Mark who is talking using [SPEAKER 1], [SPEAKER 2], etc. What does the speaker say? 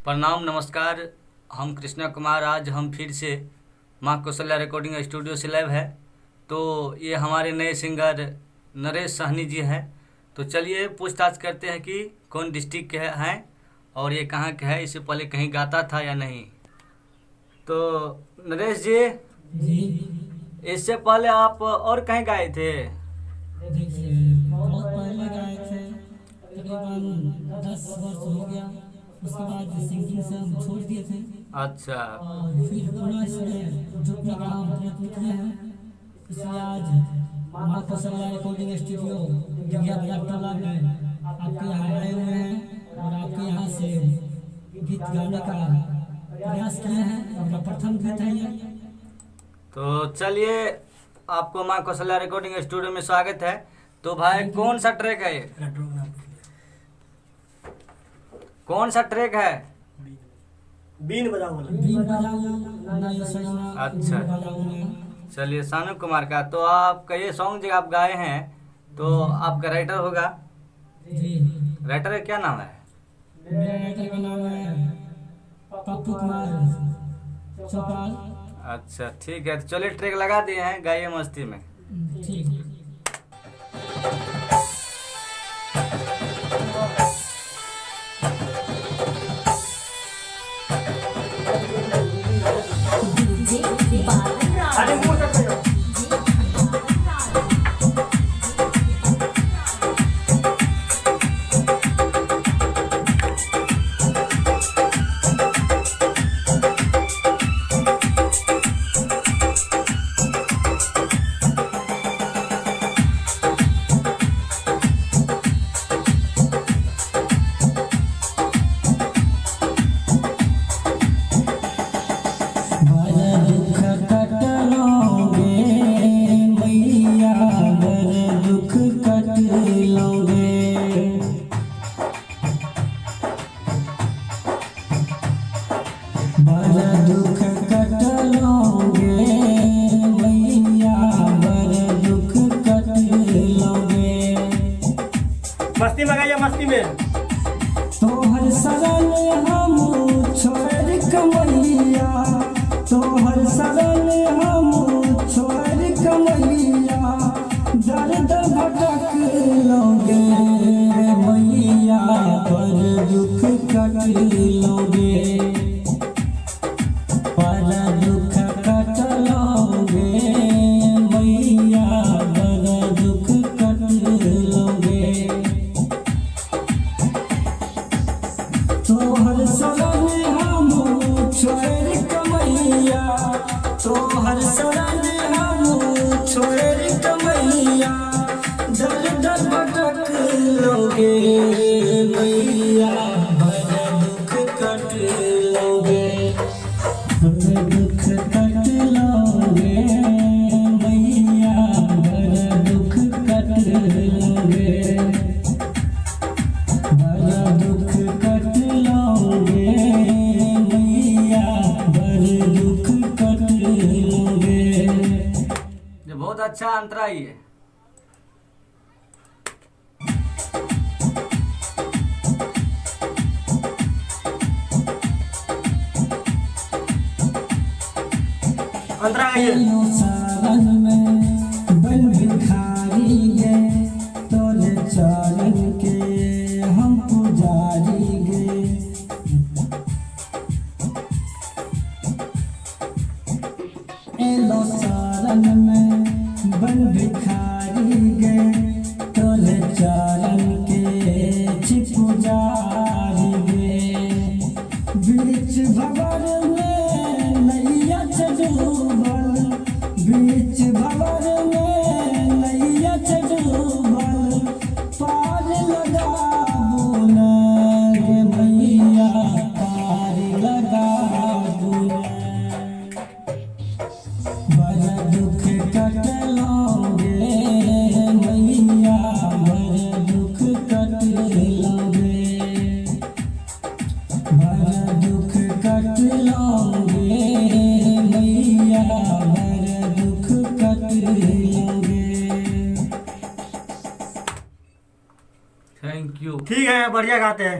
[SPEAKER 1] प्रणाम नमस्कार। हम कृष्णा कुमार, आज हम फिर से माँ कौशल्या रिकॉर्डिंग स्टूडियो से लाइव है। तो ये हमारे नए सिंगर नरेश सहनी जी हैं। तो चलिए पूछताछ करते हैं कि कौन डिस्ट्रिक्ट के हैं और ये कहाँ के है, इससे पहले कहीं गाता था या नहीं। तो नरेश जी, इससे पहले आप और कहीं गाए थे?
[SPEAKER 2] देखिए, बहुत पहले गाए थे, तकरीबन 10 वर्ष हो गया। उसके बाद सिंगिंग से हम छोड़ दिए थे
[SPEAKER 1] अच्छा,
[SPEAKER 2] और फिर पुनः इसमें जुटने का हम प्रयत्न किए हैं। इसलिए आज माँ कौशल्या रिकॉर्डिंग स्टूडियो दिव्या बजारटोला में आपके यहाँ आए हुए हैं और आपके यहाँ से गीत गाने का प्रयास किए हैं। मेरा प्रथम गीत है ये।
[SPEAKER 1] तो चलिए, आपको माँ कौशल्या रिकॉर्डिंग स्टूडियो में स्वागत है। तो भाई कौन सा ट्रैक है ये? कौन सा ट्रैक है?
[SPEAKER 3] बीन बजाऊंगा।
[SPEAKER 2] बीन बजाऊं ना, ये सजना
[SPEAKER 1] अच्छा।
[SPEAKER 2] बीन बजाऊं ना।
[SPEAKER 1] चलिए, सानू कुमार का। तो आपका ये सॉन्ग जो आप गाए हैं, तो आपका राइटर होगा?
[SPEAKER 2] जी,
[SPEAKER 1] राइटर का क्या नाम है?
[SPEAKER 2] मेरे राइटर का नाम है पप्पू कुमार चौपाल।
[SPEAKER 1] अच्छा, ठीक है। तो चलिए, ट्रैक लगा दिए हैं, गाइए मस्ती में।
[SPEAKER 2] ठीक।
[SPEAKER 3] अरे मुंह से कहियो।
[SPEAKER 2] बड़ा दुख कट लोगे मैया, बड़ा दुख कट लोगे।
[SPEAKER 3] मस्ती में गाइए, मस्ती में।
[SPEAKER 2] तोहर शरण हम छोड़ कमैया, तोहर शरण हम छोड़ कमैया, दर्द भटक लोगे मैया, पर दुख कट लोगे, पर दुख कट लोगे मैया, पर दुख कट लोगे। तोहर शरण हम छोड़ कमैया, तोहर शरण हम छोड़ कमैया, दर दर भटक लोगे मैया, बड़ा दुख कट लोगे, बड़ा दुख कट लोगे मैया, बड़ा दुख कट लोगे, बड़ा दुख कट लोगे मैया, बड़ा दुख कट लोगे।
[SPEAKER 1] ये बहुत अच्छा अंतरा ही है।
[SPEAKER 3] अंतरा गाइए।
[SPEAKER 2] सावन में बन भिखारी गे, तोरे चरण के हम पुजारी गे। एलो सावन में बन भिखारी गे, तोरे चरण के छी पुजारी गे। बीच भवर में नैया डूबल, बीच भवर में नैया डूबल, पार लगाबू ना गे मैया, पार लगाबू ना। बड़ा दुख कट लोगे मैया, बड़ा दुख कट लोगे, बड़ा दुख कट लोगे मैया, बड़ा दुख कट लोगे।
[SPEAKER 1] Thank you.
[SPEAKER 3] ठीक है, बढ़िया गाते हैं।